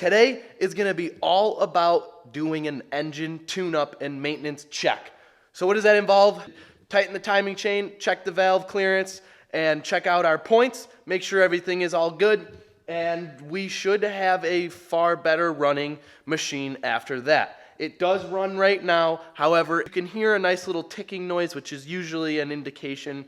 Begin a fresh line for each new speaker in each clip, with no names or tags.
Today is going to be all about doing an engine tune-up and maintenance check. So what does that involve? Tighten the timing chain, check the valve clearance, and check out our points. Make sure everything is all good, and we should have a far better running machine after that. It does run right now. However, you can hear a nice little ticking noise, which is usually an indication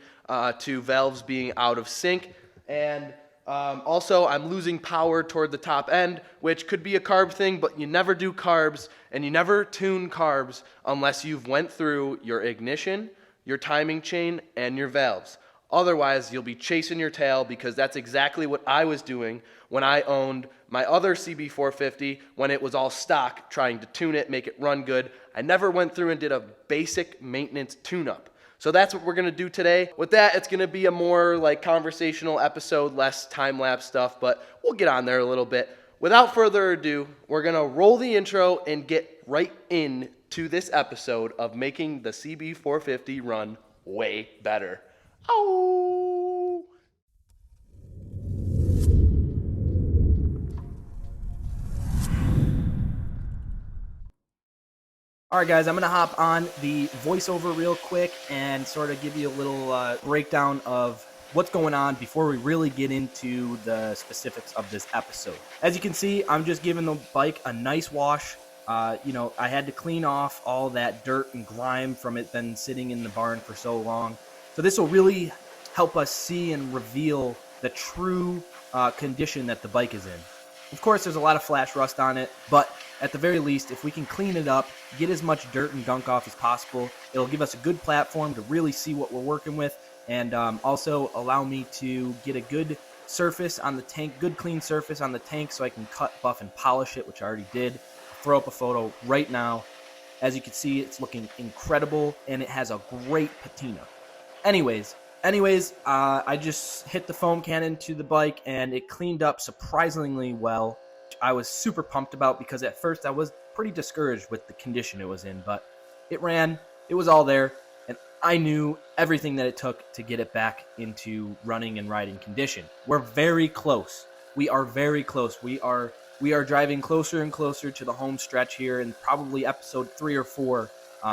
to valves being out of sync. And also, I'm losing power toward the top end, which could be a carb thing, but you never do carbs, and you never tune carbs unless you've went through your ignition, your timing chain, and your valves. Otherwise, you'll be chasing your tail, because that's exactly what I was doing when I owned my other CB450 when it was all stock, trying to tune it, make it run good. I never went through and did a basic maintenance tune-up. So that's what we're going to do today. With that, it's going to be a more like conversational episode, less time-lapse stuff, but we'll get on there a little bit. Without further ado, we're going to roll the intro and get right into this episode of making the CB450 run way better. Ow!
All right, guys, I'm going to hop on the voiceover real quick and sort of give you a little breakdown of what's going on before we really get into the specifics of this episode. As you can see, I'm just giving the bike a nice wash. I had to clean off all that dirt and grime from it been sitting in the barn for so long. So this will really help us see and reveal the true condition that the bike is in. Of course, there's a lot of flash rust on it, but at the very least, if we can clean it up, get as much dirt and gunk off as possible, it'll give us a good platform to really see what we're working with, and also allow me to get a good surface on the tank, good clean surface on the tank, so I can cut, buff, and polish it, which I already did. I'll throw up a photo right now. As you can see, it's looking incredible, and it has a great patina. Anyways, I just hit the foam cannon to the bike, and it cleaned up surprisingly well. I was super pumped about, because at first I was pretty discouraged with the condition it was in, but it ran, it was all there, and I knew everything that it took to get it back into running and riding condition. We're very close. We are very close. We are driving closer and closer to the home stretch here, and probably episode 3 or 4,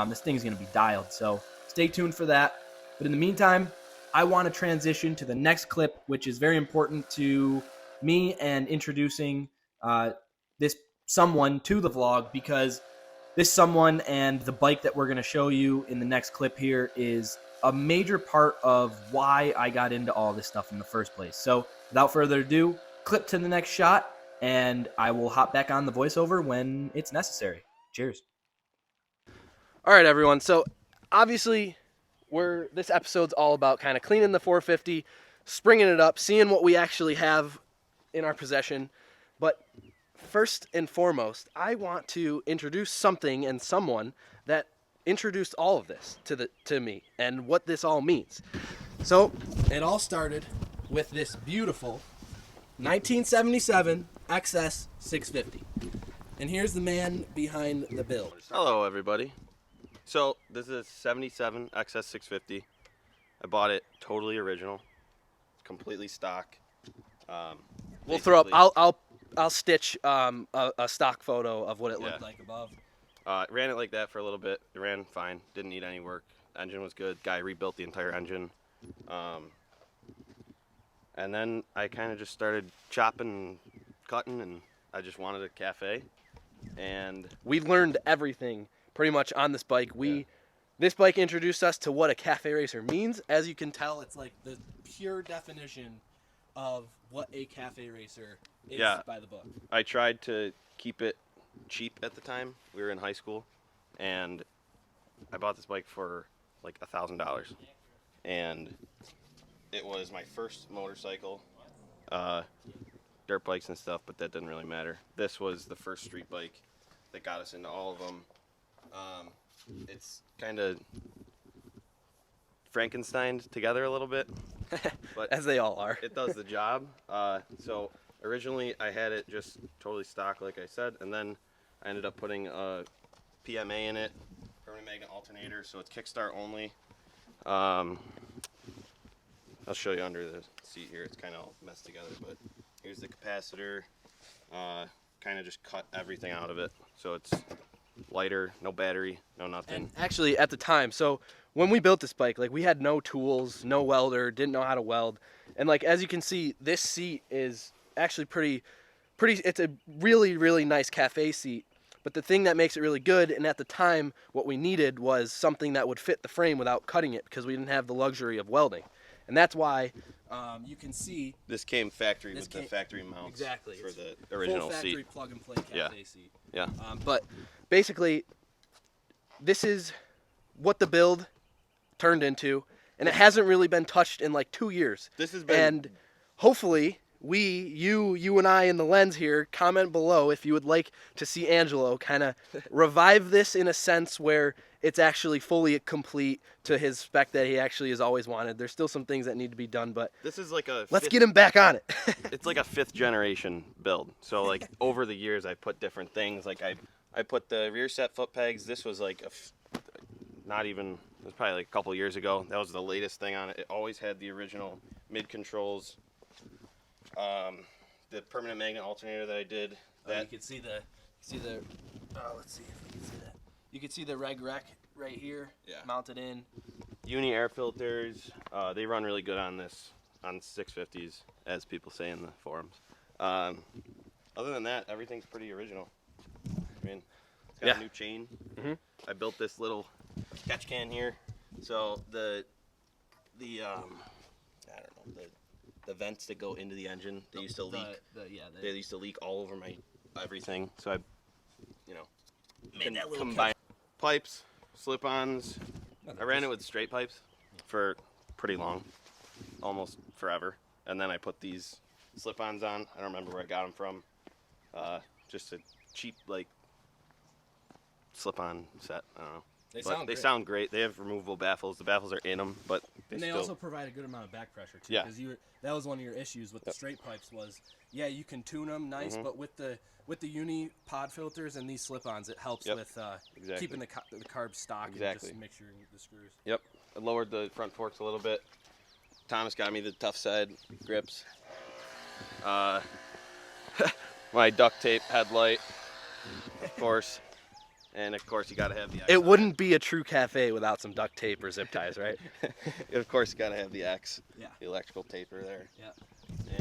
this thing's going to be dialed, so stay tuned for that. But in the meantime, I want to transition to the next clip, which is very important to me and introducing this someone to the vlog, because this someone and the bike that we're going to show you in the next clip here is a major part of why I got into all this stuff in the first place. So without further ado, clip to the next shot, and I will hop back on the voiceover when it's necessary. Cheers.
All right, everyone. So obviously, this episode's all about kind of cleaning the 450, springing it up, seeing what we actually have in our possession. But first and foremost, I want to introduce something and someone that introduced all of this to me and what this all means. So it all started with this beautiful 1977 XS 650. And here's the man behind the build.
Hello, everybody. So this is a 77 XS 650. I bought it totally original, completely stock.
We'll throw up. I'll stitch a stock photo of what it looked like above.
Ran it like that for a little bit. It ran fine. Didn't need any work. Engine was good. Guy rebuilt the entire engine. And then I kind of just started chopping and cutting, and I just wanted a cafe. And
we learned everything pretty much on this bike. This bike introduced us to what a cafe racer means. As you can tell, it's like the pure definition of what a cafe racer is by the book.
I tried to keep it cheap at the time. We were in high school, and I bought this bike for like $1,000. And it was my first motorcycle, dirt bikes and stuff, but that didn't really matter. This was the first street bike that got us into all of them. It's kind of Frankensteined together a little bit, but
as they all are.
It does the job. So originally I had it just totally stock, like I said, and then I ended up putting a PMA in it, permanent magnet alternator, so it's kickstart only. I'll show you under the seat here. It's kind of all messed together, but here's the capacitor. kind of just cut everything out of it. So it's lighter, no battery, no nothing.
And actually, at the time, so when we built this bike, like we had no tools, no welder, didn't know how to weld, and like as you can see, this seat is actually pretty. It's a really, really nice cafe seat. But the thing that makes it really good, and at the time, what we needed was something that would fit the frame without cutting it, because we didn't have the luxury of welding, and that's why you can see
this came factory with the factory mounts
exactly
for
it's
the original
full factory
seat.
plug and play cafe seat.
Yeah.
But basically, this is what the build turned into, and it hasn't really been touched in like 2 years.
This has been,
and hopefully you and I in the lens here, comment below if you would like to see Angelo kind of revive this in a sense where it's actually fully complete to his spec that he actually has always wanted. There's still some things that need to be done, but
this is like a
let's get him back on it.
It's like a 5th generation build. So like over the years I put different things. Like I put the rear set foot pegs. This was like not even, it was probably like a couple years ago. That was the latest thing on it. It always had the original mid controls. The permanent magnet alternator that I did.
You can see the let's see if we can see that. You can see the reg rec right here, mounted in.
Uni air filters. They run really good on this, on 650s, as people say in the forums. Other than that, everything's pretty original. I mean, it's got a new chain.
Mm-hmm.
I built this little catch can here. So the the vents that go into the engine, they used to leak. They used to leak all over my everything. So I,
Made that little
combine pipes, slip-ons. I ran it with straight pipes for pretty long, almost forever. And then I put these slip-ons on. I don't remember where I got them from. Just a cheap like slip-on set. I don't know. They sound great. They have removable baffles. The baffles are in them, but
they also provide a good amount of back pressure too.
Yeah.
Because that was one of your issues with the straight pipes was, you can tune them nice, but with the uni pod filters and these slip-ons, it helps with keeping the carbs stock and just mixing the screws.
Yep. I lowered the front forks a little bit. Thomas got me the tough side grips. My duct tape headlight, of course. And of course, you gotta have the X.
It wouldn't be a true cafe without some duct tape or zip ties, right?
Of course, you gotta have the X.
Yeah.
The electrical taper there.
Yeah.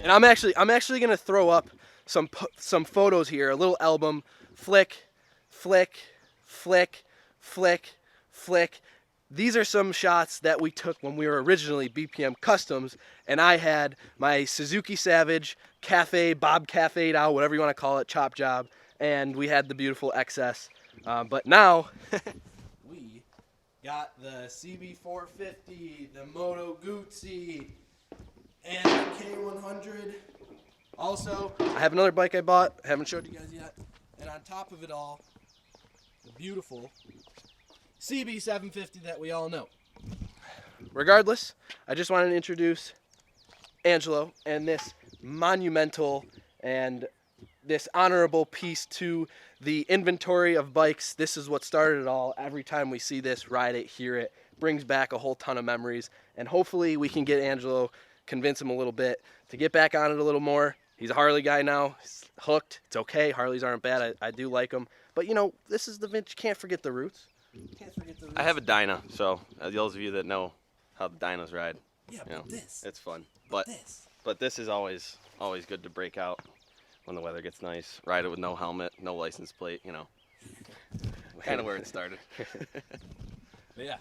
And I'm actually gonna throw up some photos here. A little album, flick, flick, flick, flick, flick. These are some shots that we took when we were originally BPM Customs, and I had my Suzuki Savage Cafe, Bob Cafe now, whatever you want to call it, chop job, and we had the beautiful XS. But now, we got the CB450, the Moto Guzzi, and the K100. Also, I have another bike I bought. I haven't showed you guys yet. And on top of it all, the beautiful CB750 that we all know. Regardless, I just wanted to introduce Angelo and this monumental and this honorable piece to the inventory of bikes. This is what started it all. Every time we see this, ride it, hear it, brings back a whole ton of memories. And hopefully we can get Angelo, convince him a little bit to get back on it a little more. He's a Harley guy now. He's hooked. It's okay. Harleys aren't bad. I do like them. But, this is the vintage. Can't forget the roots.
I have a Dyna, so those of you that know how the Dynas ride,
this.
it's fun. But this is always good to break out when the weather gets nice. Ride it with no helmet, no license plate, kind of where it started.
But yeah.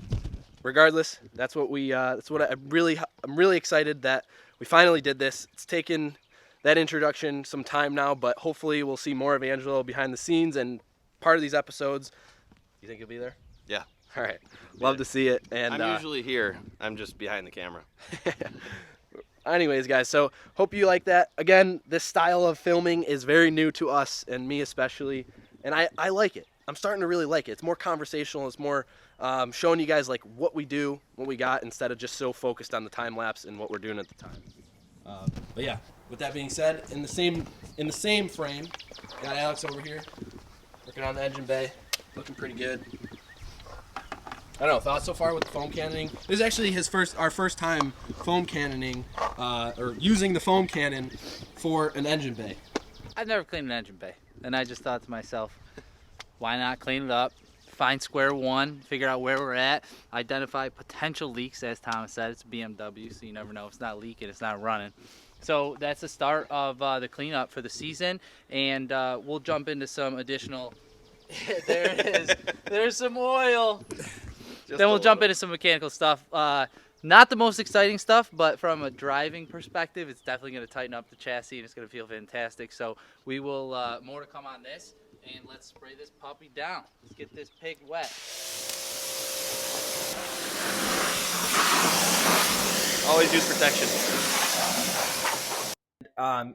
Regardless, that's what I'm really excited that we finally did this. It's taken that introduction some time now, but hopefully we'll see more of Angelo behind the scenes and part of these episodes. You think you'll be there?
Yeah.
All right. Love to see it. And
I'm usually here. I'm just behind the camera.
Anyways, guys, so hope you like that. Again, this style of filming is very new to us and me especially, and I like it. I'm starting to really like it. It's more conversational. It's more showing you guys like what we do, what we got, instead of just so focused on the time lapse and what we're doing at the time. But yeah, with that being said, in the same frame, got Alex over here working on the engine bay, looking pretty good. I don't know, thoughts so far with the foam cannoning? This is actually our first time foam cannoning, or using the foam cannon for an engine bay.
I've never cleaned an engine bay. And I just thought to myself, why not clean it up, find square one, figure out where we're at, identify potential leaks. As Thomas said, it's a BMW, so you never know. It's not leaking, it's not running. So that's the start of the cleanup for the season, and we'll jump into some additional there it is. There's some oil. Then we'll jump into some mechanical stuff. Not the most exciting stuff, but from a driving perspective, it's definitely going to tighten up the chassis and it's going to feel fantastic. So we will, more to come on this, and let's spray this puppy down. Let's get this pig wet.
Always use protection.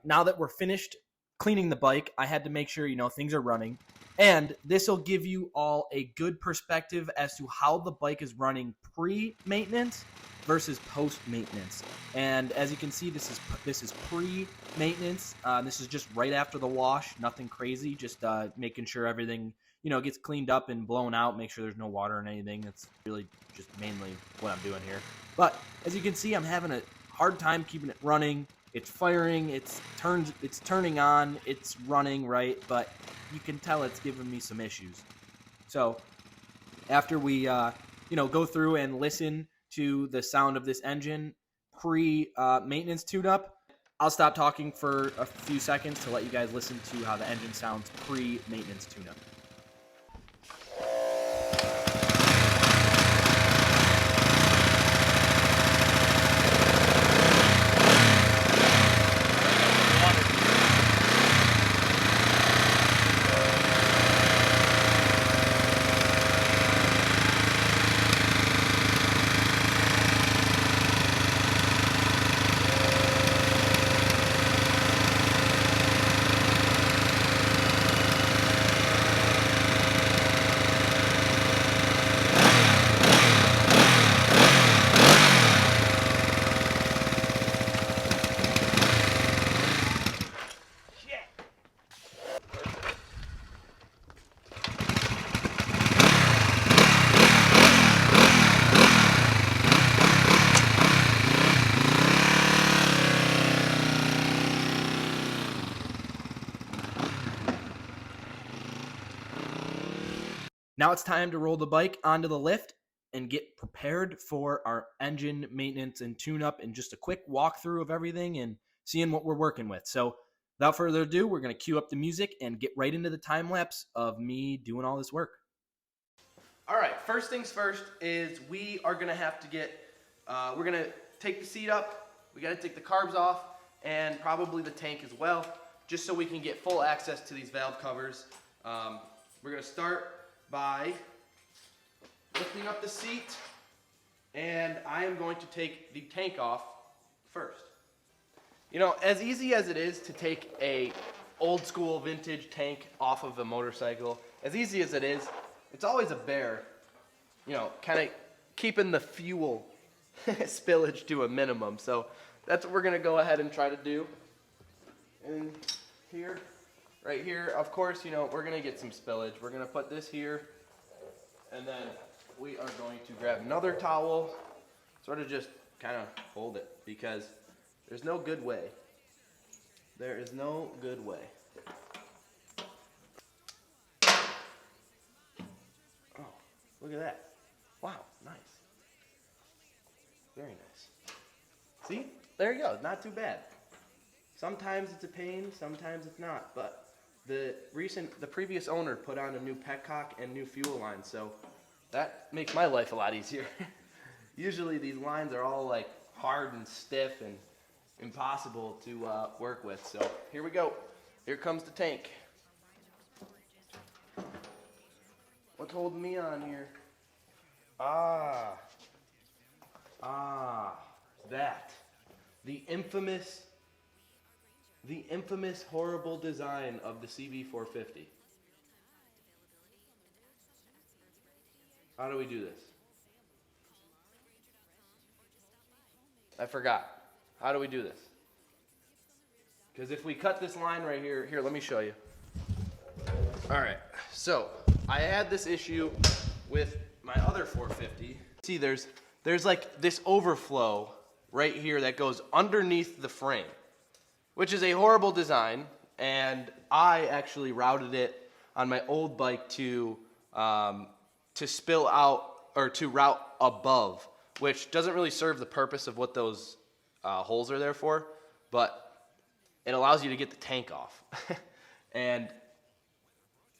Now that we're finished cleaning the bike, I had to make sure, things are running. And this will give you all a good perspective as to how the bike is running pre-maintenance versus post-maintenance. And as you can see, this is pre-maintenance. This is just right after the wash, nothing crazy, just making sure everything, gets cleaned up and blown out, make sure there's no water or anything. That's really just mainly what I'm doing here. But as you can see, I'm having a hard time keeping it running. It's firing, it's turning on, it's running, right? But you can tell it's giving me some issues. So after we, go through and listen to the sound of this engine pre-maintenance tune-up, I'll stop talking for a few seconds to let you guys listen to how the engine sounds pre-maintenance tune-up. Now it's time to roll the bike onto the lift and get prepared for our engine maintenance and tune-up and just a quick walkthrough of everything and seeing what we're working with. So without further ado, we're going to cue up the music and get right into the time-lapse of me doing all this work.
All right, first things first is we are going to have to get, we're going to take the seat up, we got to take the carbs off, and probably the tank as well, just so we can get full access to these valve covers. We're going to start by lifting up the seat, and I am going to take the tank off first. As easy as it is to take a old school vintage tank off of a motorcycle, as easy as it is, it's always a bear, kind of keeping the fuel spillage to a minimum. So that's what we're going to go ahead and try to do. And here, right here, of course, we're going to get some spillage. We're going to put this here, and then we are going to grab another towel, sort of just kind of hold it, because there's no good way. There is no good way. Oh, look at that. Wow, nice. Very nice. See? There you go. Not too bad. Sometimes it's a pain, sometimes it's not, but the previous owner put on a new petcock and new fuel line, so that makes my life a lot easier. Usually these lines are all like hard and stiff and impossible to work with. So here we go. Here comes the tank. What's holding me on here? That. The infamous horrible design of the CB450. How do we do this? I forgot. How do we do this? Because if we cut this line right here, let me show you. All right, so I had this issue with my other 450. See, there's like this overflow right here that goes underneath the frame, which is a horrible design. and I actually routed it on my old bike to spill out or to route above, which doesn't really serve the purpose of what those holes are there for, but it allows you to get the tank off. And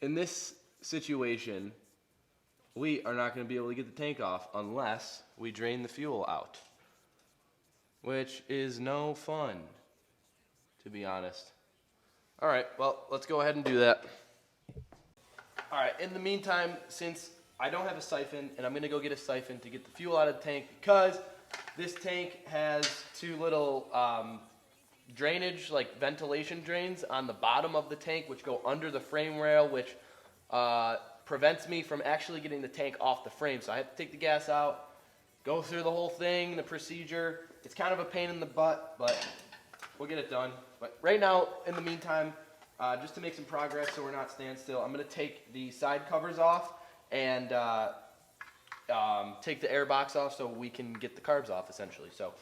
in this situation, we are not going to be able to get the tank off unless we drain the fuel out, which is no fun, to be honest. All right, well, let's go ahead and do that. All right, in the meantime, since I don't have a siphon, and I'm going to go get a siphon to get the fuel out of the tank, because this tank has two little drainage, like ventilation drains on the bottom of the tank, which go under the frame rail, which prevents me from actually getting the tank off the frame. So I have to take the gas out, go through the whole thing, the procedure. It's kind of a pain in the butt, but we'll get it done. But right now, in the meantime, just to make some progress so we're not standing still, I'm going to take the side covers off and take the air box off so we can get the carbs off, essentially. So.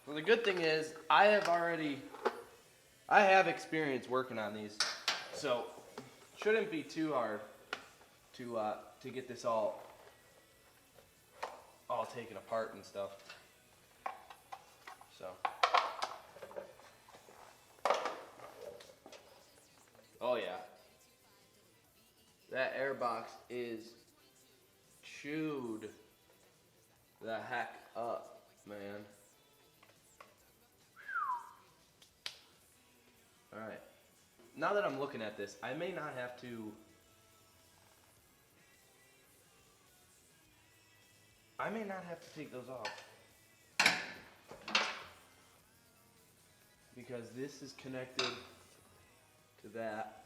Well, the good thing is I have experience working on these, so it shouldn't be too hard to get this all taken apart and stuff. So, oh yeah, that air box is chewed the heck up, man. All right. Now that I'm looking at this, I may not have to. Take those off because this is connected to that.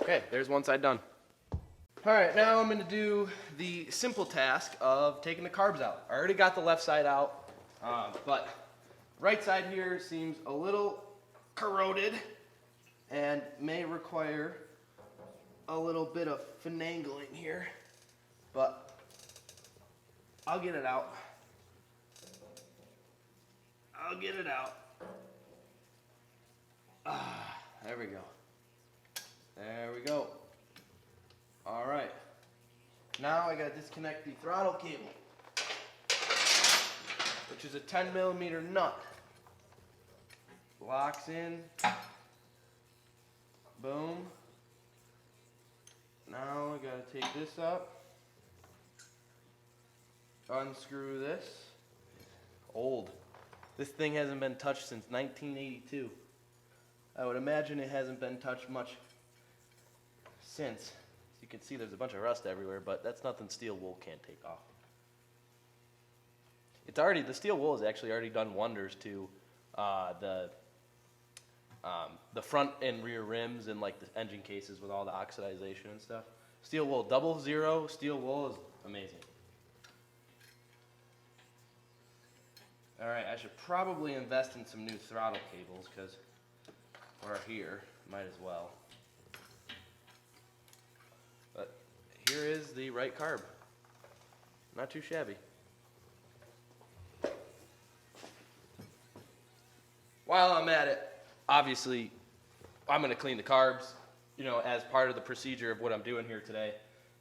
Okay, there's one side done. All right, now I'm gonna do the simple task of taking the carbs out. I already got the left side out, but right side here seems a little corroded and may require a little bit of finagling here, but I'll get it out. There we go. There we go. All right. Now I gotta disconnect the throttle cable, which is a 10mm nut. Locks in. Boom. Now I gotta take this up. Unscrew this. Old. This thing hasn't been touched since 1982. I would imagine it hasn't been touched much since. As you can see, there's a bunch of rust everywhere, but that's nothing steel wool can't take off. The steel wool has actually already done wonders to the front and rear rims and like the engine cases with all the oxidization and stuff. Steel wool, 00 steel wool is amazing. All right, I should probably invest in some new throttle cables because we're here, might as well. But here is the right carb. Not too shabby. While I'm at it, obviously, I'm going to clean the carbs, as part of the procedure of what I'm doing here today.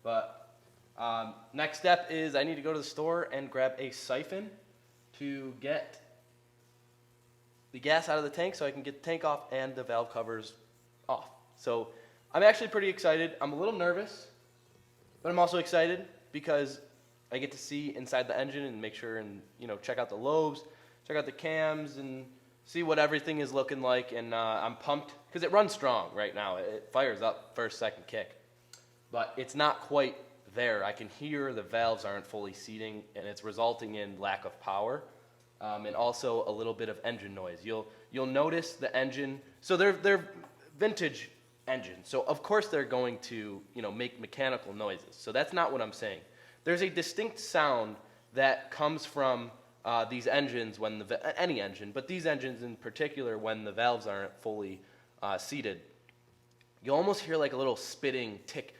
But next step is I need to go to the store and grab a siphon to get the gas out of the tank so I can get the tank off and the valve covers off. So I'm actually pretty excited. I'm a little nervous, but I'm also excited because I get to see inside the engine and make sure and, check out the lobes, check out the cams and see what everything is looking like. And I'm pumped because it runs strong right now. It fires up first, second kick, but it's not quite there. I can hear the valves aren't fully seating and it's resulting in lack of power. and also a little bit of engine noise. You'll notice the engine. So they're vintage engines. So of course they're going to make mechanical noises. So that's not what I'm saying. There's a distinct sound that comes from these engines when any engine, but these engines in particular when the valves aren't fully seated. You almost hear like a little spitting tick.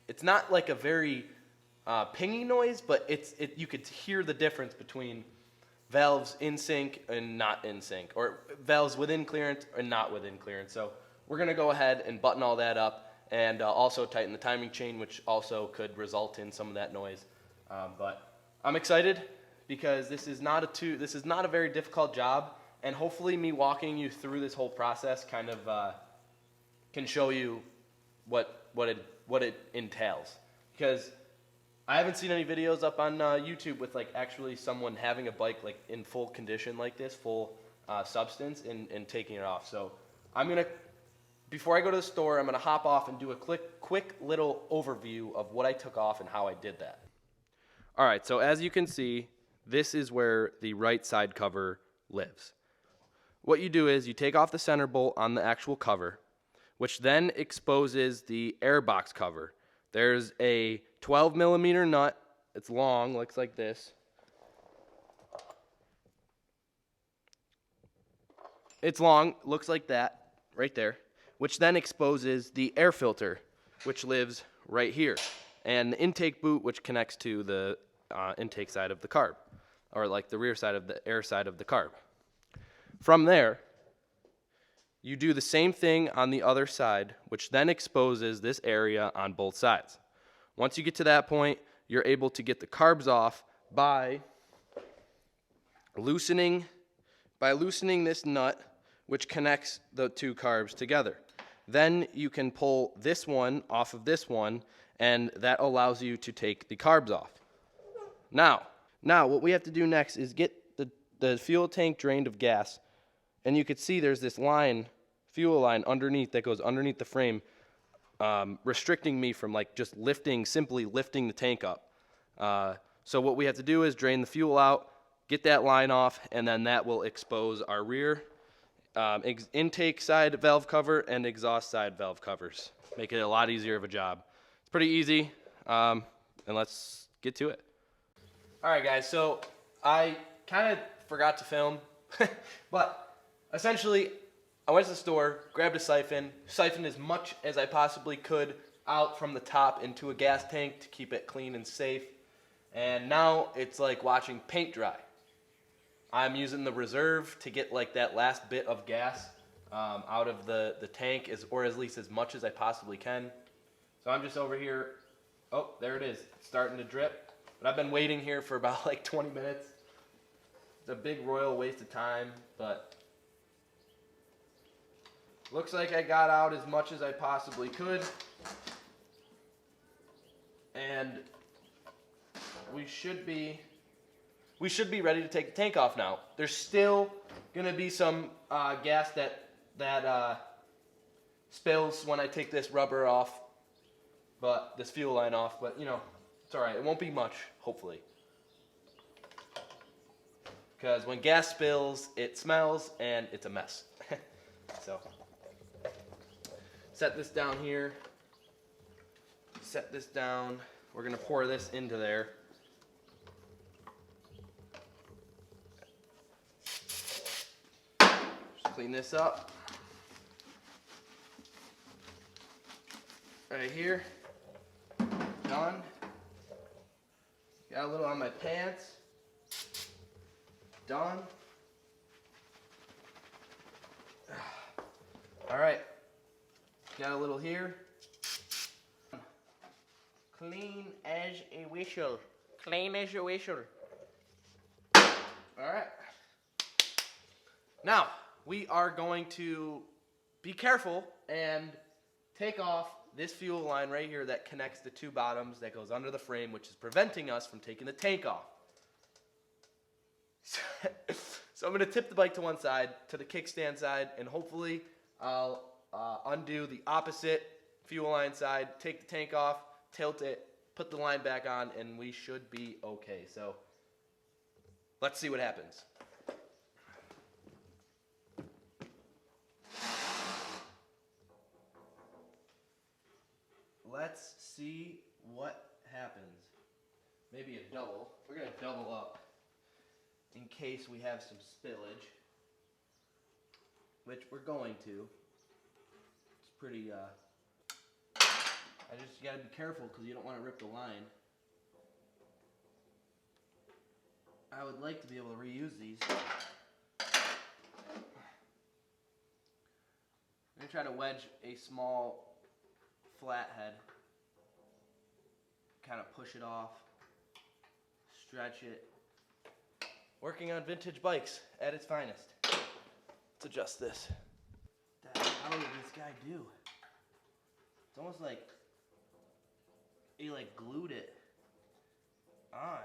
It's not like a very pingy noise, but you could hear the difference between valves in sync and not in sync, or valves within clearance and not within clearance. So we're going to go ahead and button all that up and also tighten the timing chain, which also could result in some of that noise. But I'm excited because this is not a very difficult job, and hopefully me walking you through this whole process kind of can show you what it entails. Because I haven't seen any videos up on YouTube with like actually someone having a bike like in full condition like this, full substance, and taking it off. So before I go to the store, I'm gonna hop off and do a quick little overview of what I took off and how I did that. All right, so as you can see, this is where the right side cover lives. What you do is you take off the center bolt on the actual cover, which then exposes the airbox cover. There's a 12 millimeter nut. It's long, looks like this. It's long, looks like that, right there, which then exposes the air filter, which lives right here, and the intake boot, which connects to the intake side of the carb, or like the rear side of the air side of the carb. From there, you do the same thing on the other side, which then exposes this area on both sides. Once you get to that point, you're able to get the carbs off by loosening this nut, which connects the two carbs together. Then you can pull this one off of this one, and that allows you to take the carbs off. Now what we have to do next is get the fuel tank drained of gas. And you could see there's this fuel line underneath that goes underneath the frame, restricting me from like just simply lifting the tank up. So what we have to do is drain the fuel out, get that line off, and then that will expose our rear intake side valve cover and exhaust side valve covers. Make it a lot easier of a job. It's pretty easy, and let's get to it. All right, guys, so I kind of forgot to film, but essentially, I went to the store, grabbed a siphoned as much as I possibly could out from the top into a gas tank to keep it clean and safe. And now it's like watching paint dry. I'm using the reserve to get like that last bit of gas out of the tank, or at least as much as I possibly can. So I'm just over here. Oh, there it is. It's starting to drip. But I've been waiting here for about like 20 minutes. It's a big royal waste of time, but looks like I got out as much as I possibly could. And we should be ready to take the tank off now. There's still gonna be some gas that spills when I take this rubber off, but this fuel line off, but it's all right. It won't be much, hopefully. Because when gas spills, it smells and it's a mess. So, set this down here. Set this down. We're gonna pour this into there. Just clean this up. Right here. Done. Got a little on my pants. Done. All right. Got a little here. Clean as a whistle. Clean as a whistle. All right. Now, we are going to be careful and take off this fuel line right here that connects the two bottoms that goes under the frame, which is preventing us from taking the tank off. So I'm going to tip the bike to one side, to the kickstand side, and hopefully I'll undo the opposite fuel line side, take the tank off, tilt it, put the line back on, and we should be okay. So Let's see what happens. Let's see what happens. Maybe a double. We're going to double up in case we have some spillage, which we're going to. It's pretty, you got to be careful because you don't want to rip the line. I would like to be able to reuse these. I'm going to try to wedge a small flathead. Kind of push it off. Stretch it. Working on vintage bikes at its finest. Let's adjust this. What the hell did this guy do? It's almost like he glued it on.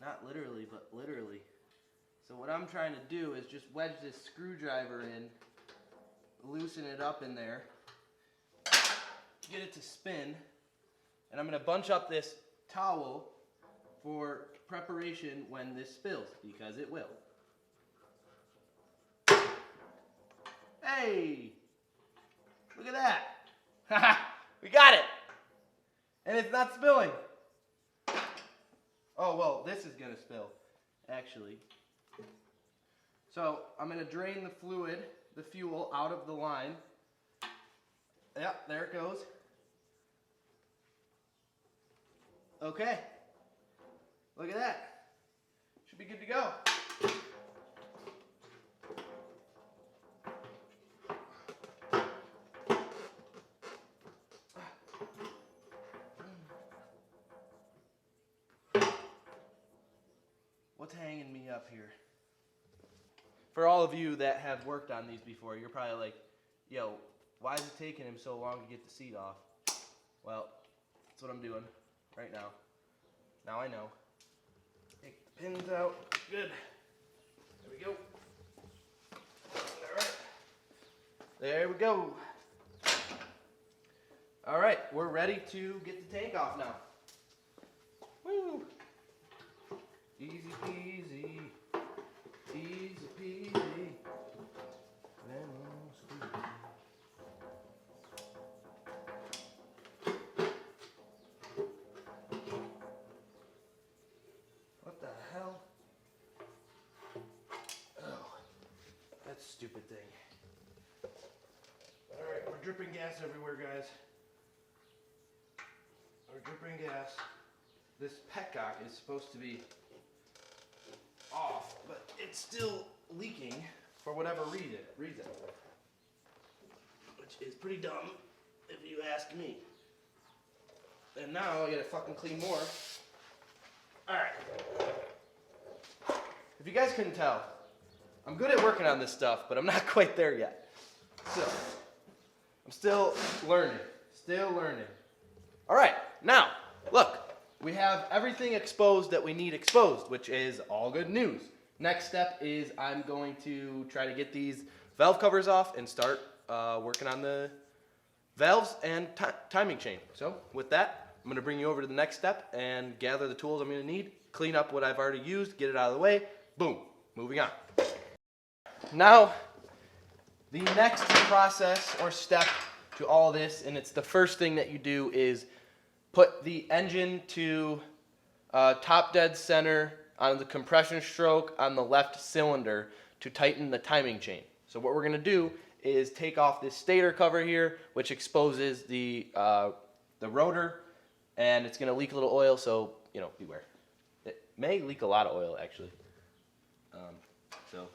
Not literally, but literally. So what I'm trying to do is just wedge this screwdriver in, loosen it up in there, get it to spin, and I'm going to bunch up this towel for preparation when this spills, because it will. Hey! Look at that! Haha! We got it! And it's not spilling. Oh, well, this is going to spill, actually. So, I'm going to drain the fluid, the fuel, out of the line. Yep, there it goes. Okay. Look at that. Should be good to go. What's hanging me up here? For all of you that have worked on these before, you're probably like, yo, why is it taking him so long to get the seat off? Well, that's what I'm doing right now. Now I know. Take the pins out. Good. There we go. Alright. There we go. Alright, we're ready to get the tank off now. Woo! Easy peasy. Easy peasy. Lemon squeezy. What the hell? Oh, that's a stupid thing. Alright, we're dripping gas everywhere, guys. We're dripping gas. This petcock is supposed to be off, but it's still leaking for whatever reason, which is pretty dumb if you ask me. And now I gotta fucking clean more. Alright. If you guys couldn't tell, I'm good at working on this stuff, but I'm not quite there yet. So, I'm still learning. Alright, now, look. We have everything exposed that we need exposed, which is all good news. Next step is I'm going to try to get these valve covers off and start working on the valves and timing chain. So with that, I'm going to bring you over to the next step and gather the tools I'm going to need, clean up what I've already used, get it out of the way. Boom, moving on. Now, the next process or step to all this, and it's the first thing that you do, is put the engine to top dead center on the compression stroke on the left cylinder to tighten the timing chain. So what we're going to do is take off this stator cover here, which exposes the rotor, and it's going to leak a little oil, so, you know, beware. It may leak a lot of oil, actually. So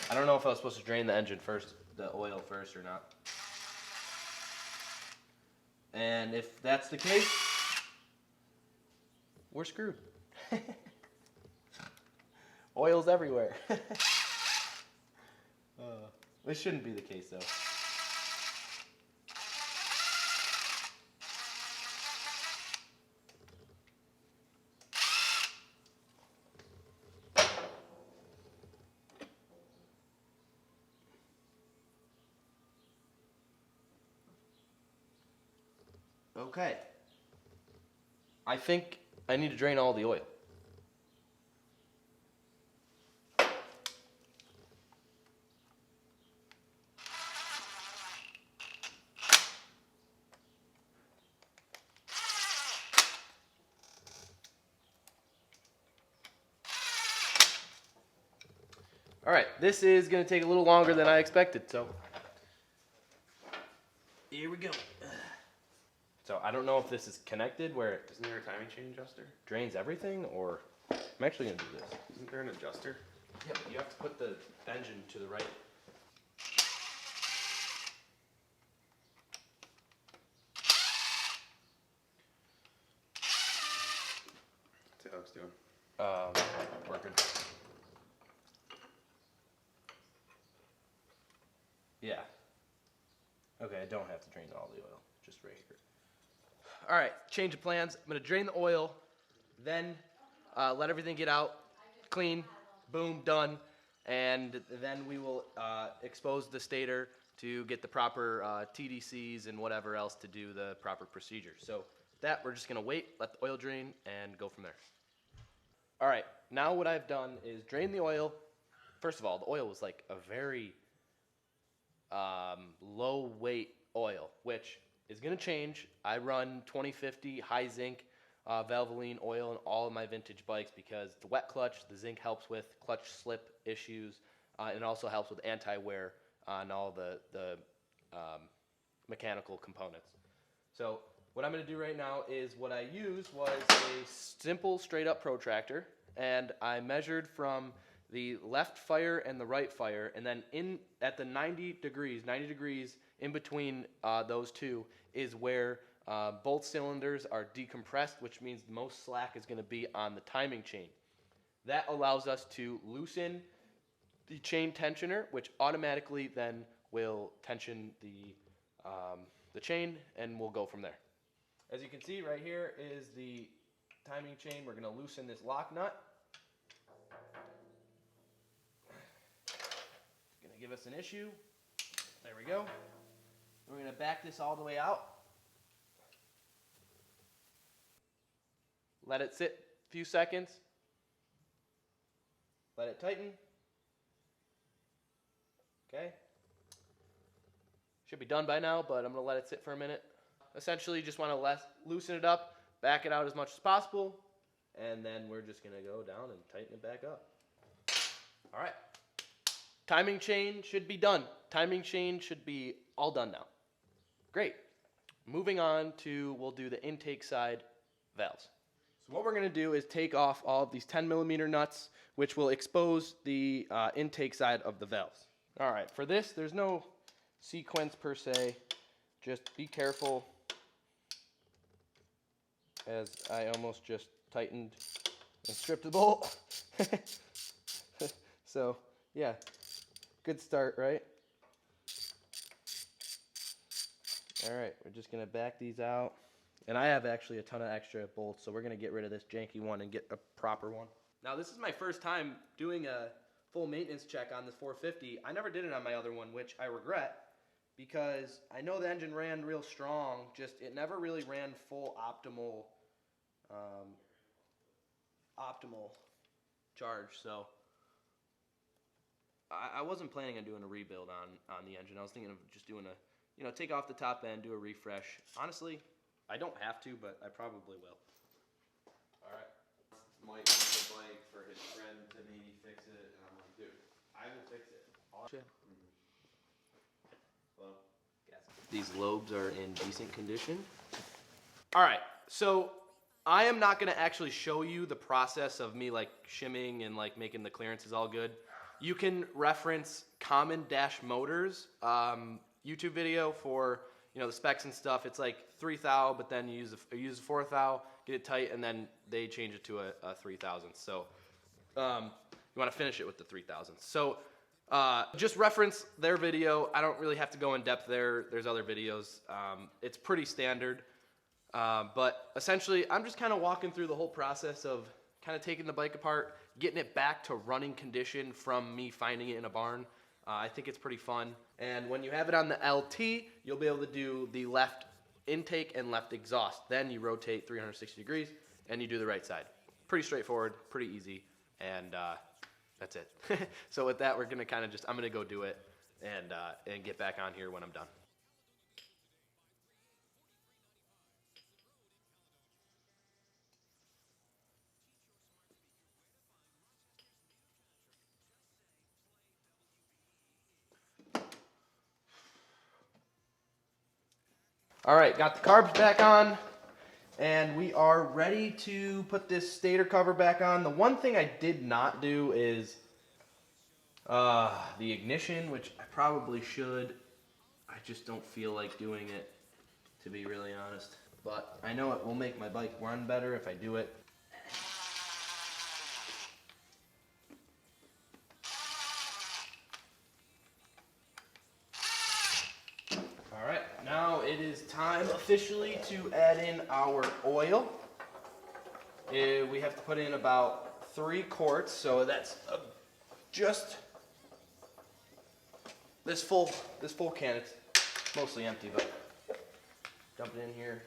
I don't know if I was supposed to drain the engine first, the oil first or not. And if that's the case, we're screwed. Oil's everywhere. This shouldn't be the case, though. Okay. I think I need to drain all the oil. All right, this is gonna take a little longer than I expected, so here we go. So I don't know if this is connected where it
Isn't there a timing chain adjuster?
drains everything, or I'm actually gonna do this.
Isn't there an adjuster?
Yeah, but you have to put the engine to the right.
What's Alex doing?
Working. Yeah. Okay, I don't have to drain all the oil, just right here. All right, change of plans. I'm gonna drain the oil, then let everything get out, clean, boom, done, and then we will expose the stator to get the proper TDCs and whatever else to do the proper procedure. So that we're just gonna wait, let the oil drain, and go from there. All right, now what I've done is drain the oil. First of all, the oil was like a very low weight oil, which is going to change. I run 2050 high zinc Valvoline oil in all of my vintage bikes because the wet clutch, the zinc helps with clutch slip issues, and it also helps with anti-wear on all the mechanical components. So what I'm going to do right now is what I used was a simple straight up protractor, and I measured from the left fire and the right fire, and then in at the 90 degrees in between those two is where both cylinders are decompressed, which means most slack is going to be on the timing chain. That allows us to loosen the chain tensioner, which automatically then will tension the chain, and we'll go from there. As you can see, right here is the timing chain. We're going to loosen this lock nut. Going to give us an issue. There we go. We're going to back this all the way out. Let it sit a few seconds. Let it tighten. Okay. Should be done by now, but I'm going to let it sit for a minute. Essentially, you just want to loosen it up, back it out as much as possible, and then we're just going to go down and tighten it back up. All right. Timing chain should be done. Timing chain should be all done now. Great. Moving on to, we'll do the intake side valves. So what we're going to do is take off all of these 10 millimeter nuts, which will expose the intake side of the valves. All right, for this, there's no sequence per se. Just be careful, as I almost just tightened and stripped the bolt. So, yeah, good start, right? All right, we're just gonna back these out. And I have actually a ton of extra bolts, so we're gonna get rid of this janky one and get a proper one. Now, this is my first time doing a full maintenance check on this 450. I never did it on my other one, which I regret, because I know the engine ran real strong, just it never really ran full optimal charge. So I wasn't planning on doing a rebuild on the engine. I was thinking of just doing a, take off the top end, do a refresh. Honestly, I don't have to, but I probably will.
All right. Mike wants a bike for his friend to maybe fix it, and I'm like, dude, I will fix it. Well,
These lobes are in decent condition. All right, so I am not gonna actually show you the process of me like shimming and like making the clearances all good. You can reference Common Dash Motors YouTube video for the specs and stuff. It's like 3 thou, but then you use a 4 thou, get it tight, and then they change it to a 3,000. So you want to finish it with the 3,000. So just reference their video. I don't really have to go in depth there. There's other videos. It's pretty standard. But essentially, I'm just kind of walking through the whole process of kind of taking the bike apart, getting it back to running condition from me finding it in a barn. I think it's pretty fun. And when you have it on the LT, you'll be able to do the left intake and left exhaust. Then you rotate 360 degrees and you do the right side. Pretty straightforward, pretty easy, and that's it. So with that, we're gonna kind of I'm gonna go do it and get back on here when I'm done. All right, got the carbs back on, and we are ready to put this stator cover back on. The one thing I did not do is the ignition, which I probably should. I just don't feel like doing it, to be really honest. But I know it will make my bike run better if I do it. All right, now it is time officially to add in our oil. We have to put in about 3 quarts, so that's just this full can. It's mostly empty, but dump it in here.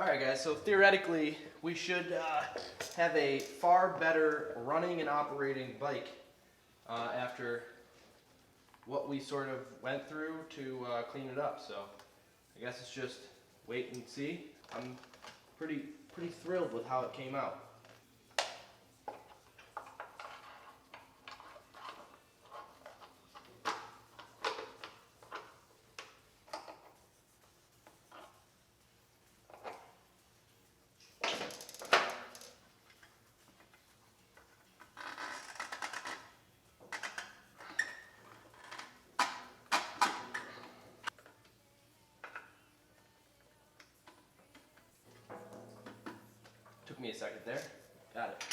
Alright guys, so theoretically we should have a far better running and operating bike after what we sort of went through to clean it up. So I guess it's just wait and see. I'm pretty thrilled with how it came out. Took me a second there. Got it.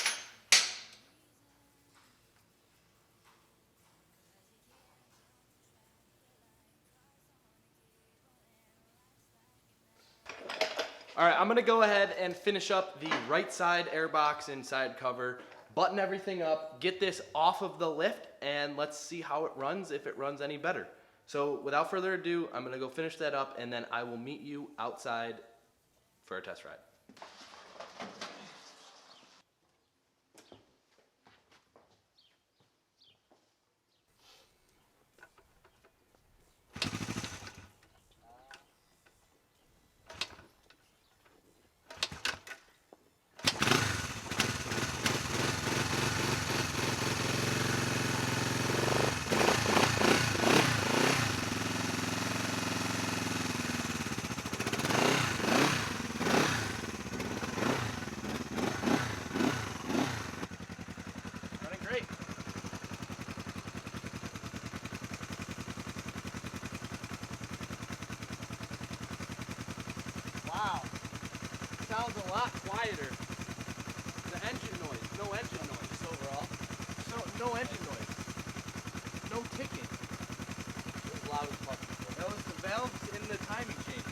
Alright, I'm going to go ahead and finish up the right side airbox and side cover, button everything up, get this off of the lift, and let's see how it runs, if it runs any better. So without further ado, I'm going to go finish that up, and then I will meet you outside for a test ride. Wow, sounds a lot quieter. The engine noise, no engine noise overall. No engine noise, no ticking.
It was loud as fuck.
That was the valves in the timing chain.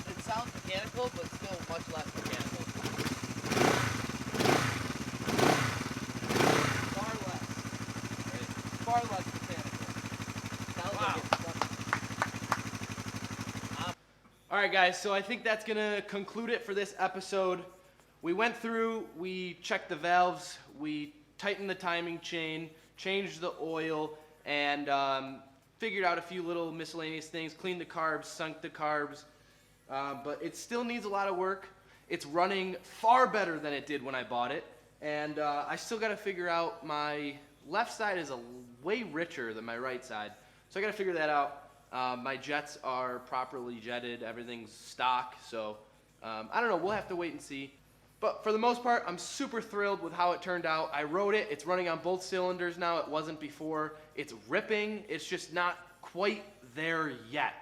It sounds mechanical, but still much less mechanical.
Far less.
Right?
Far less mechanical.
Sounds
Wow.
like it's
Alright guys, so I think that's going to conclude it for this episode. We went through, we checked the valves, we tightened the timing chain, changed the oil, and figured out a few little miscellaneous things, cleaned the carbs, sunk the carbs, but it still needs a lot of work. It's running far better than it did when I bought it, and I still got to figure out, my left side is way richer than my right side, so I got to figure that out. My jets are properly jetted, everything's stock, so I don't know, we'll have to wait and see. But for the most part, I'm super thrilled with how it turned out. I rode it, it's running on both cylinders now, it wasn't before. It's ripping, it's just not quite there yet.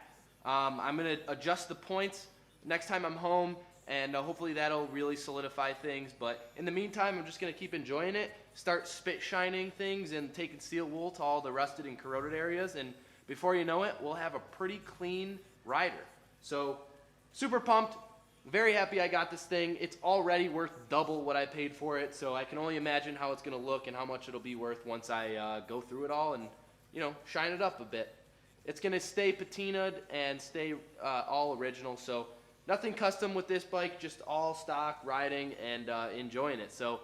I'm going to adjust the points next time I'm home, and hopefully that'll really solidify things. But in the meantime, I'm just going to keep enjoying it, start spit shining things and taking steel wool to all the rusted and corroded areas, and before you know it, we'll have a pretty clean rider. So, super pumped, very happy I got this thing. It's already worth double what I paid for it, so I can only imagine how it's going to look and how much it'll be worth once I go through it all and, you know, shine it up a bit. It's going to stay patinaed and stay all original. So nothing custom with this bike, just all stock riding and enjoying it. So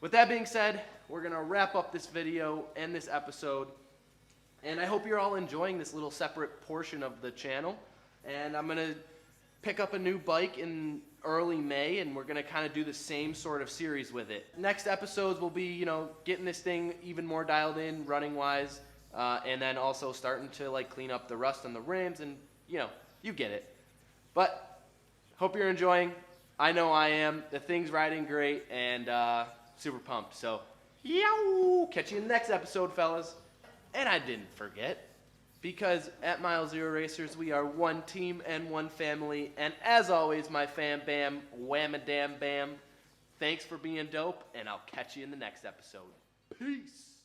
with that being said, we're going to wrap up this video and this episode. And I hope you're all enjoying this little separate portion of the channel. And I'm going to pick up a new bike in early May, and we're going to kind of do the same sort of series with it. Next episodes will be, you know, getting this thing even more dialed in running-wise, and then also starting to, like, clean up the rust on the rims, and, you know, you get it. But hope you're enjoying. I know I am. The thing's riding great, and super pumped. So, yow! Catch you in the next episode, fellas. And I didn't forget, because at Mile Zero Racers, we are one team and one family. And as always, my fam bam, wham-a-dam bam, thanks for being dope, and I'll catch you in the next episode. Peace.